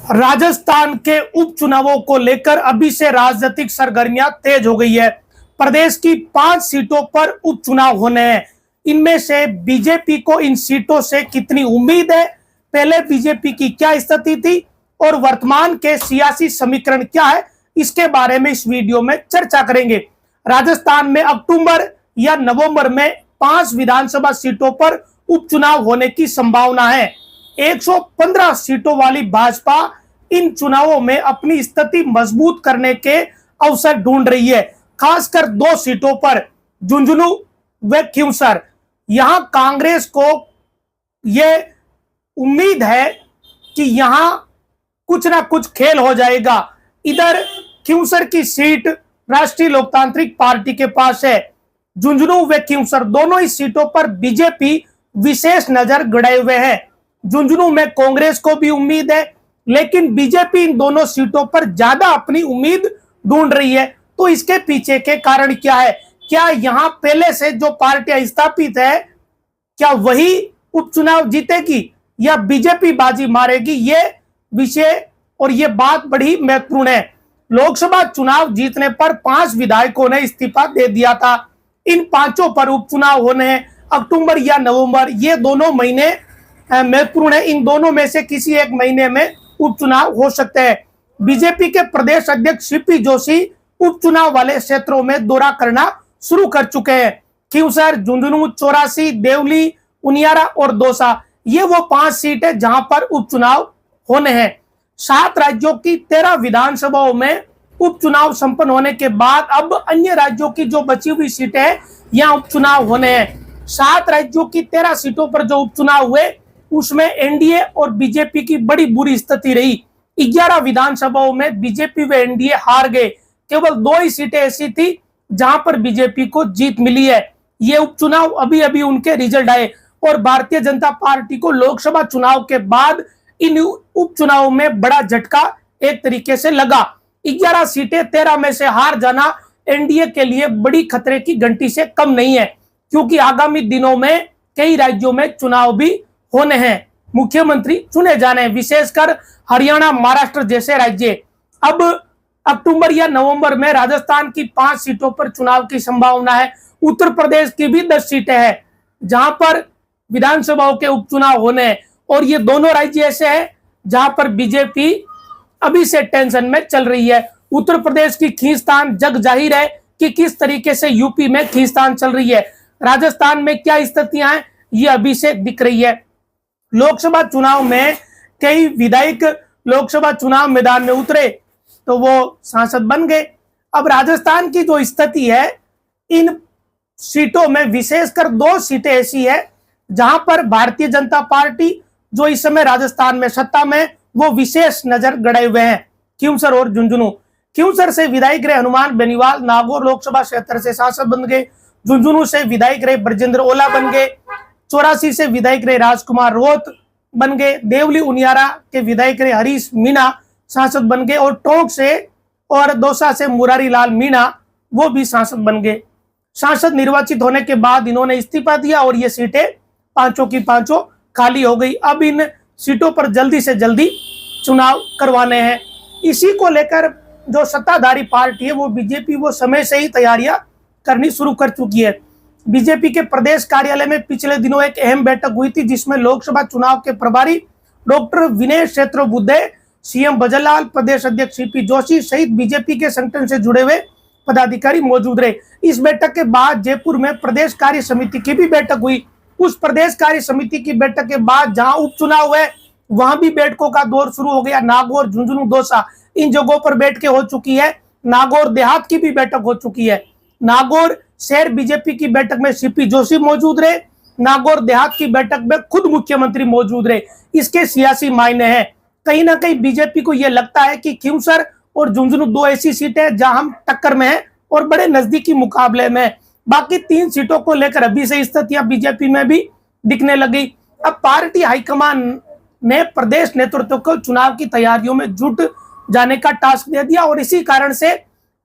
राजस्थान के उपचुनावों को लेकर अभी से राजनीतिक सरगर्मियां तेज हो गई है। प्रदेश की 5 सीटों पर उपचुनाव होने हैं। इनमें से बीजेपी को इन सीटों से कितनी उम्मीद है, पहले बीजेपी की क्या स्थिति थी और वर्तमान के सियासी समीकरण क्या है, इसके बारे में इस वीडियो में चर्चा करेंगे। राजस्थान में अक्टूबर या नवंबर में 5 विधानसभा सीटों पर उपचुनाव होने की संभावना है। 115 सीटों वाली भाजपा इन चुनावों में अपनी स्थिति मजबूत करने के अवसर ढूंढ रही है, खासकर 2 सीटों पर झुंझुनू व खींवसर। यहां कांग्रेस को यह उम्मीद है कि यहां कुछ ना कुछ खेल हो जाएगा। इधर खींवसर की सीट राष्ट्रीय लोकतांत्रिक पार्टी के पास है। झुंझुनू व खींवसर दोनों ही सीटों पर बीजेपी विशेष नजर गड़ाए हुए है। झुंझुनू में कांग्रेस को भी उम्मीद है, लेकिन बीजेपी इन दोनों सीटों पर ज्यादा अपनी उम्मीद ढूंढ रही है। तो इसके पीछे के कारण क्या है? क्या यहां पहले से जो पार्टियां स्थापित है, क्या वही उपचुनाव जीतेगी या बीजेपी बाजी मारेगी? ये विषय और ये बात बड़ी महत्वपूर्ण है। लोकसभा चुनाव जीतने पर 5 विधायकों ने इस्तीफा दे दिया था। इन 5 पर उपचुनाव होने हैं अक्टूबर या नवंबर। ये दोनों महीने महत्वपूर्ण है। इन दोनों में से किसी एक महीने में उपचुनाव हो सकते हैं। बीजेपी के प्रदेश अध्यक्ष सीपी जोशी उपचुनाव वाले क्षेत्रों में दौरा करना शुरू कर चुके हैं। खींवसर, झुंझुनू, चौरासी, देवली, उनियारा और दौसा, ये वो 5 सीट है जहां पर उपचुनाव होने हैं। 7 राज्यों की 13 विधानसभाओं में उपचुनाव संपन्न होने के बाद अब अन्य राज्यों की जो बची हुई सीटें हैं, यहां उपचुनाव होने हैं। 7 राज्यों की 13 सीटों पर जो उपचुनाव हुए, उसमें एनडीए और बीजेपी की बड़ी बुरी स्थिति रही। 11 विधानसभाओं में बीजेपी व एनडीए हार गए। केवल 2 ही सीटें ऐसी थी जहां पर बीजेपी को जीत मिली है। ये उपचुनाव अभी अभी उनके रिजल्ट आए और भारतीय जनता पार्टी को लोकसभा चुनाव के बाद इन उपचुनावों में बड़ा झटका एक तरीके से लगा। 11 सीटें 13 में से हार जाना एनडीए के लिए बड़ी खतरे की घंटी से कम नहीं है, क्योंकि आगामी दिनों में कई राज्यों में चुनाव भी होने हैं, मुख्यमंत्री चुने जाने हैं, विशेषकर हरियाणा, महाराष्ट्र जैसे राज्य। अब अक्टूबर या नवंबर में राजस्थान की 5 सीटों पर चुनाव की संभावना है। उत्तर प्रदेश की भी 10 सीटें हैं जहां पर विधानसभाओं के उपचुनाव होने हैं, और ये दोनों राज्य ऐसे हैं जहां पर बीजेपी अभी से टेंशन में चल रही है। उत्तर प्रदेश की खींचतान जग जाहिर है कि किस तरीके से यूपी में खींचतान चल रही है। राजस्थान में क्या स्थितियां हैं, ये अभी से दिख रही है। लोकसभा चुनाव में कई विधायक लोकसभा चुनाव मैदान में उतरे तो वो सांसद बन गए। अब राजस्थान की जो स्थिति है, इन सीटों में विशेषकर 2 सीटें ऐसी है जहां पर भारतीय जनता पार्टी जो इस समय राजस्थान में सत्ता में, वो विशेष नजर गड़े हुए हैं। खींवसर और झुंझुनू। खींवसर से विधायक रहे हनुमान बेनीवाल, नागौर लोकसभा क्षेत्र से सांसद बन गए। झुंझुनू से विधायक रहे ब्रजेंद्र ओला बन गए। चौरासी से विधायक रहे राजकुमार रोहत बन गए। देवली उनियारा के विधायक रहे हरीश मीणा सांसद बन गए, और टोंक से और दौसा से मुरारी लाल मीणा वो भी सांसद बन गए। सांसद निर्वाचित होने के बाद इन्होंने इस्तीफा दिया और ये सीटें 5 की 5 खाली हो गई। अब इन सीटों पर जल्दी से जल्दी चुनाव करवाने हैं। इसी को लेकर जो सत्ताधारी पार्टी है वो बीजेपी, वो समय से ही तैयारियां करनी शुरू कर चुकी है। बीजेपी के प्रदेश कार्यालय में पिछले दिनों एक अहम बैठक हुई थी, जिसमें लोकसभा चुनाव के प्रभारी डॉक्टर विनय क्षेत्रबुद्धे, सीएम भजनलाल, प्रदेश अध्यक्ष सीपी जोशी सहित बीजेपी के संगठन से जुड़े हुए पदाधिकारी मौजूद रहे। इस बैठक के बाद जयपुर में प्रदेश कार्य समिति की भी बैठक हुई। उस प्रदेश कार्य समिति की बैठक के बाद जहां उपचुनाव हुए, वहां भी बैठकों का दौर शुरू हो गया। नागौर, झुंझुनू, दौसा, इन जगहों पर बैठकें हो चुकी है। नागौर देहात की भी बैठक हो चुकी है। नागौर शहर बीजेपी की बैठक में सीपी जोशी मौजूद रहे। नागौर देहात की बैठक में खुद मुख्यमंत्री मौजूद रहे। इसके सियासी मायने हैं। कहीं ना कहीं बीजेपी को यह लगता है कि खींवसर और झुंझुनू 2 ऐसी सीटें हैं जहां हम टक्कर में हैं और बड़े नजदीकी मुकाबले में। बाकी 3 सीटों को लेकर अभी से स्थितियां बीजेपी में भी दिखने लगी। अब पार्टी हाईकमान ने प्रदेश नेतृत्व को चुनाव की तैयारियों में जुट जाने का टास्क दे दिया, और इसी कारण से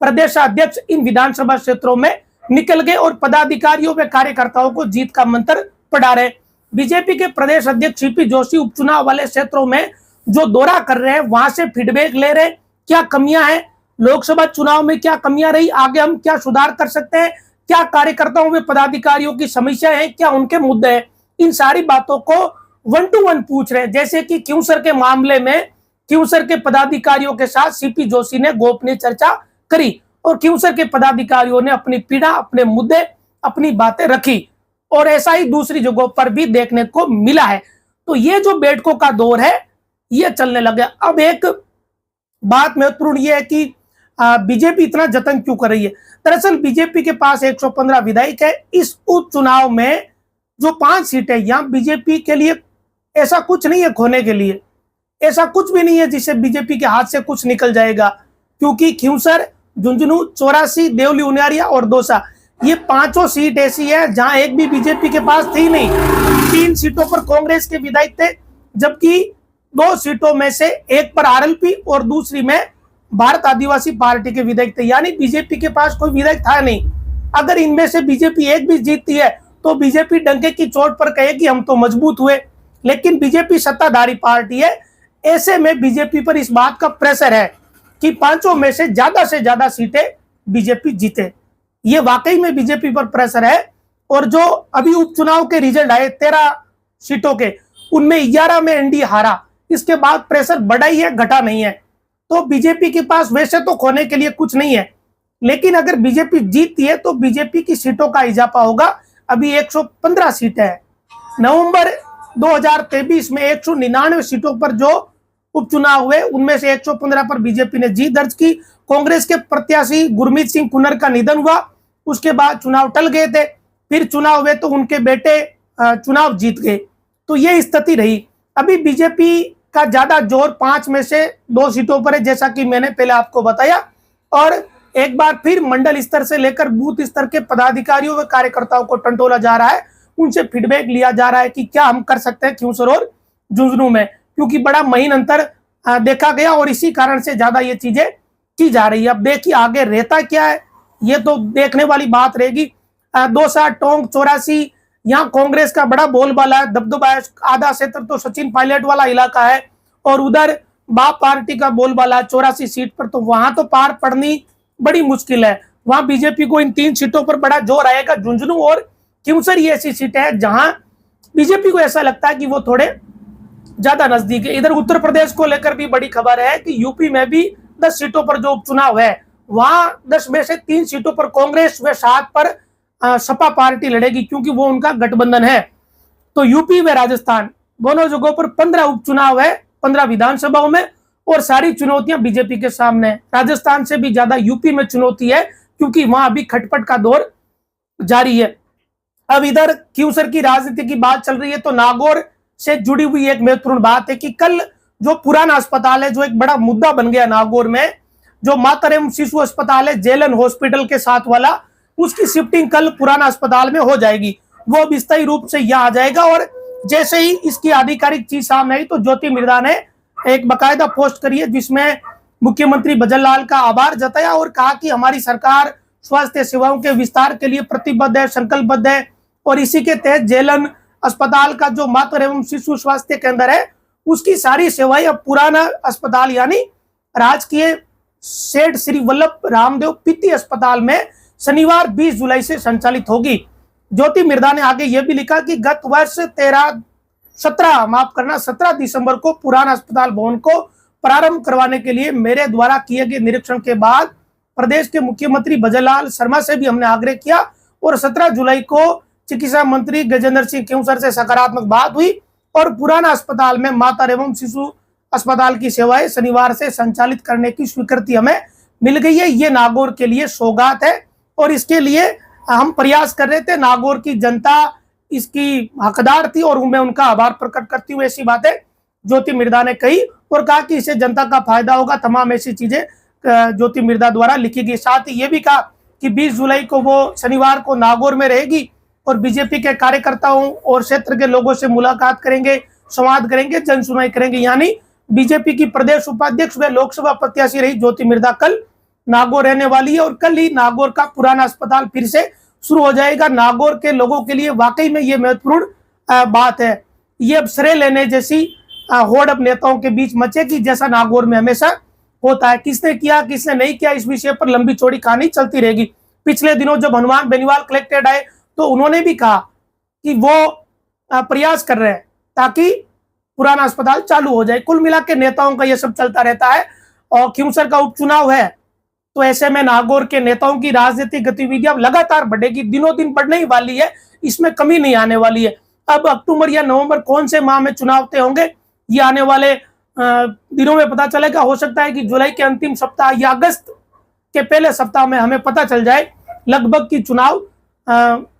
प्रदेशाध्यक्ष इन विधानसभा क्षेत्रों में निकल गए और पदाधिकारियों व कार्यकर्ताओं को जीत का मंत्र पढ़ा रहे। बीजेपी के प्रदेश अध्यक्ष सीपी जोशी उपचुनाव वाले क्षेत्रों में जो दौरा कर रहे हैं वहां से फीडबैक ले रहे हैं, क्या कमियां हैं लोकसभा चुनाव में, क्या कमियां रही, आगे हम क्या सुधार कर सकते हैं, क्या कार्यकर्ताओं में पदाधिकारियों की समस्या है, क्या उनके मुद्दे हैं, इन सारी बातों को 1 to 1 पूछ रहे हैं। जैसे कि क्यूसर के मामले में क्यूसर के पदाधिकारियों के साथ सीपी जोशी ने गोपनीय चर्चा करी और क्यूसर के पदाधिकारियों ने अपनी पीड़ा, अपने मुद्दे, अपनी बातें रखी, और ऐसा ही दूसरी जगहों पर भी देखने को मिला है। तो ये जो बैठकों का दौर है ये चलने लगा। अब एक बात महत्वपूर्ण ये है कि बीजेपी इतना जतन क्यों कर रही है। दरअसल बीजेपी के पास 115 विधायक है। इस उपचुनाव में जो 5 सीटें, यहां बीजेपी के लिए ऐसा कुछ नहीं है खोने के लिए, ऐसा कुछ भी नहीं है जिससे बीजेपी के हाथ से कुछ निकल जाएगा, क्योंकि खिंवसर, झुंझुनू, 84, देवली उनियारिया और दौसा, ये 5 सीट ऐसी है जहां एक भी बीजेपी के पास थी नहीं। 3 सीटों पर कांग्रेस के विधायक थे, जबकि 2 सीटों में से एक पर आरएलपी और दूसरी में भारत आदिवासी पार्टी के विधायक थे, यानी बीजेपी के पास कोई विधायक था नहीं। अगर इनमें से बीजेपी एक भी जीतती है तो बीजेपी डंके की चोट पर कहे कि हम तो मजबूत हुए, लेकिन बीजेपी सत्ताधारी पार्टी है। ऐसे में बीजेपी पर इस बात का प्रेशर है कि 5 में से ज्यादा सीटें बीजेपी जीते। ये वाकई में बीजेपी पर प्रेशर है। और जो अभी उपचुनाव के रिजल्ट आए 13 सीटों के, उनमें 11 में एनडीए हारा। इसके बाद प्रेशर बढ़ा ही है, घटा नहीं है। तो बीजेपी के पास वैसे तो खोने के लिए कुछ नहीं है, लेकिन अगर बीजेपी जीतती है तो बीजेपी की सीटों का इजाफा होगा। अभी 115 सीटें हैं। नवंबर 2023 में 199 सीटों पर जो उपचुनाव हुए, उनमें से 115 पर बीजेपी ने जीत दर्ज की। कांग्रेस के प्रत्याशी गुरमीत सिंह कुन्नर का निधन हुआ, उसके बाद चुनाव टल गए थे। फिर चुनाव हुए तो उनके बेटे चुनाव जीत गए। तो ये स्थिति रही। अभी बीजेपी का ज्यादा जोर 5 में से 2 सीटों पर है, जैसा कि मैंने पहले आपको बताया। और एक बार फिर मंडल स्तर से लेकर बूथ स्तर के पदाधिकारियों व कार्यकर्ताओं को टंटोला जा रहा है, उनसे फीडबैक लिया जा रहा है कि क्या हम कर सकते हैं खिंवसर और झुंझुनू में, क्योंकि बड़ा महीन अंतर देखा गया और इसी कारण से ज्यादा ये चीजें की जा रही है। अब देखिए आगे रहता क्या है, ये तो देखने वाली बात रहेगी। दौसा, टोंक, 84, यहाँ कांग्रेस का बड़ा बोलबाला है, दबदबा है। आधा क्षेत्र तो सचिन पायलट वाला इलाका है और उधर बाप पार्टी का बोलबाला 84 सीट पर, तो वहां तो पार पड़नी बड़ी मुश्किल है। वहां बीजेपी को इन 3 सीटों पर बड़ा जोर आएगा। झुंझुनू और खिंवसर ये ऐसी सीटें हैं जहां बीजेपी को ऐसा लगता है कि वो थोड़े ज्यादा नजदीक है। इधर उत्तर प्रदेश को लेकर भी बड़ी खबर है कि यूपी में भी 10 सीटों पर जो उपचुनाव है, वहां 10 में से 3 सीटों पर कांग्रेस व 7 पर सपा पार्टी लड़ेगी, क्योंकि वो उनका गठबंधन है। तो यूपी व राजस्थान दोनों जगहों पर 15 उपचुनाव है, 15 विधानसभाओं में, और सारी चुनौतियां बीजेपी के सामने है। राजस्थान से भी ज्यादा यूपी में चुनौती है, क्योंकि वहां अभी खटपट का दौर जारी है। अब इधर खिंवसर की राजनीति की बात चल रही है, तो नागौर से जुड़ी हुई एक महत्वपूर्ण बात है कि कल जो पुराना अस्पताल है, जो एक बड़ा मुद्दा बन गया नागौर में, जो माता एवं शिशु अस्पताल है जेलन हॉस्पिटल के साथ वाला, उसकी शिफ्टिंग कल पुराना अस्पताल में हो जाएगी। वो अब स्थायी रूप से यहाँ आ जाएगा। और जैसे ही इसकी आधिकारिक चीज सामने आई तो ज्योति मिर्धा ने एक बकायदा पोस्ट करी है, जिसमें मुख्यमंत्री भजनलाल का आभार जताया और कहा कि हमारी सरकार स्वास्थ्य सेवाओं के विस्तार के लिए प्रतिबद्ध है, संकल्पबद्ध है। और इसी के तहत जेलन अस्पताल का जो मातृ एवं शिशु स्वास्थ्य केंद्र है, उसकी सारी सेवाएं अब पुराना अस्पताल यानी राजकीय सेठ श्री वल्लभ रामदेव पित्ती अस्पताल में शनिवार 20 जुलाई से संचालित होगी। ज्योति मिर्धा ने आगे यह भी लिखा कि गत वर्ष 17 दिसंबर को पुराना अस्पताल भवन को प्रारंभ करवाने के लिए मेरे द्वारा किए गए निरीक्षण के बाद प्रदेश के मुख्यमंत्री भजनलाल शर्मा से भी हमने आग्रह किया और 17 जुलाई को चिकित्सा मंत्री गजेंद्र सिंह खिंवसर से सकारात्मक बात हुई और पुराना अस्पताल में माता एवं शिशु अस्पताल की सेवाएं शनिवार से संचालित करने की स्वीकृति हमें मिल गई है। ये नागौर के लिए सौगात है और इसके लिए हम प्रयास कर रहे थे। नागौर की जनता इसकी हकदार थी और मैं उनका आभार प्रकट करती हूँ। ऐसी बातें ज्योति मिर्धा ने कही और कहा कि इससे जनता का फायदा होगा। तमाम ऐसी चीजें ज्योति मिर्धा द्वारा लिखी गई। साथ ही ये भी कहा कि 20 जुलाई को वो शनिवार को नागौर में रहेगी और बीजेपी के कार्यकर्ताओं और क्षेत्र के लोगों से मुलाकात करेंगे, संवाद करेंगे, जन सुनवाई करेंगे। यानी बीजेपी की प्रदेश उपाध्यक्ष व लोकसभा प्रत्याशी रही ज्योति मिर्धा कल नागौर रहने वाली है और कल ही नागौर का पुराना अस्पताल फिर से शुरू हो जाएगा। नागौर के लोगों के लिए वाकई में ये महत्वपूर्ण बात है। ये अब श्रेय लेने जैसी होड़ अब नेताओं के बीच मचेगी, जैसा नागौर में हमेशा होता है। किसने किया किसने नहीं किया, इस विषय पर लंबी चौड़ी कहानी चलती रहेगी। पिछले दिनों जब हनुमान बेनीवाल कलेक्टेड आए तो उन्होंने भी कहा कि वो प्रयास कर रहे हैं ताकि पुराना अस्पताल चालू हो जाए। कुल मिला के नेताओं का ये सब चलता रहता है। और क्यूंसर का उपचुनाव है तो ऐसे में नागौर के नेताओं की राजनीतिक गतिविधियां लगातार बढ़ेगी, दिनों दिन बढ़ने ही वाली है, इसमें कमी नहीं आने वाली है। अब अक्टूबर या नवंबर कौन से माह में चुनाव तय होंगे ये आने वाले दिनों में पता चलेगा। हो सकता है कि जुलाई के अंतिम सप्ताह या अगस्त के पहले सप्ताह में हमें पता चल जाए लगभग कि चुनाव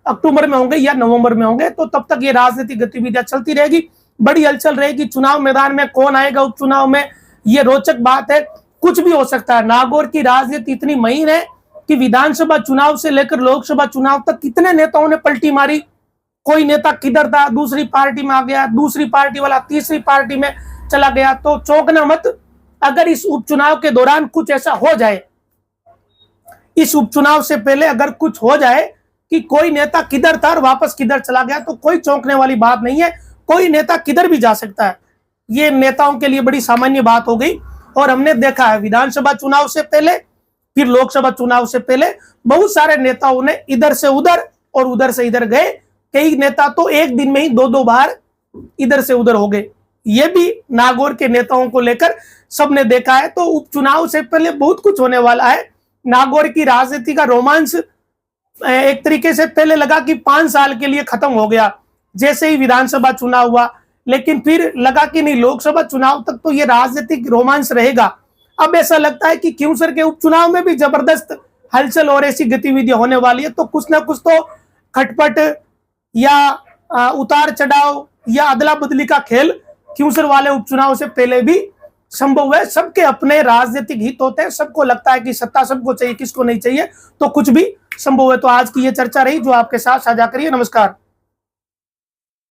अक्टूबर में होंगे या नवंबर में होंगे। तो तब तक ये राजनीतिक गतिविधियां चलती रहेगी, बड़ी हलचल रहेगी। चुनाव मैदान में कौन आएगा उपचुनाव में, ये रोचक बात है, कुछ भी हो सकता है। नागौर की राजनीति इतनी महीन है कि विधानसभा चुनाव से लेकर लोकसभा चुनाव तक कितने नेताओं ने पलटी मारी। कोई नेता किधर था, दूसरी पार्टी में आ गया, दूसरी पार्टी वाला तीसरी पार्टी में चला गया। तो चौंकना मत, अगर इस उपचुनाव के दौरान कुछ ऐसा हो जाए, इस उपचुनाव से पहले अगर कुछ हो जाए कि कोई नेता किधर था और वापस किधर चला गया, तो कोई चौंकने वाली बात नहीं है। कोई नेता किधर भी जा सकता है, ये नेताओं के लिए बड़ी सामान्य बात हो गई। और हमने देखा है विधानसभा चुनाव से पहले फिर लोकसभा चुनाव से पहले बहुत सारे नेताओं ने इधर से उधर और उधर से इधर गए। कई नेता तो एक दिन में ही दो बार इधर से उधर हो गए। ये भी नागौर के नेताओं को लेकर सबने देखा है। तो उपचुनाव से पहले बहुत कुछ होने वाला है। नागौर की राजनीति का रोमांच एक तरीके से पहले लगा कि 5 साल के लिए खत्म हो गया जैसे ही विधानसभा चुनाव हुआ, लेकिन फिर लगा कि नहीं, लोकसभा चुनाव तक तो ये राजनीतिक रोमांच रहेगा। अब ऐसा लगता है कि क्यूंसर के उपचुनाव में भी जबरदस्त हलचल और ऐसी गतिविधियां होने वाली है। तो कुछ ना कुछ तो खटपट या उतार चढ़ाव या अदला बदली का खेल क्यूंसर वाले उपचुनाव से पहले भी संभव है। सबके अपने राजनीतिक हित होते हैं, सबको लगता है कि सत्ता सबको चाहिए, किसको नहीं चाहिए, तो कुछ भी संभव है। तो आज की ये चर्चा रही जो आपके साथ साझा करिए। नमस्कार।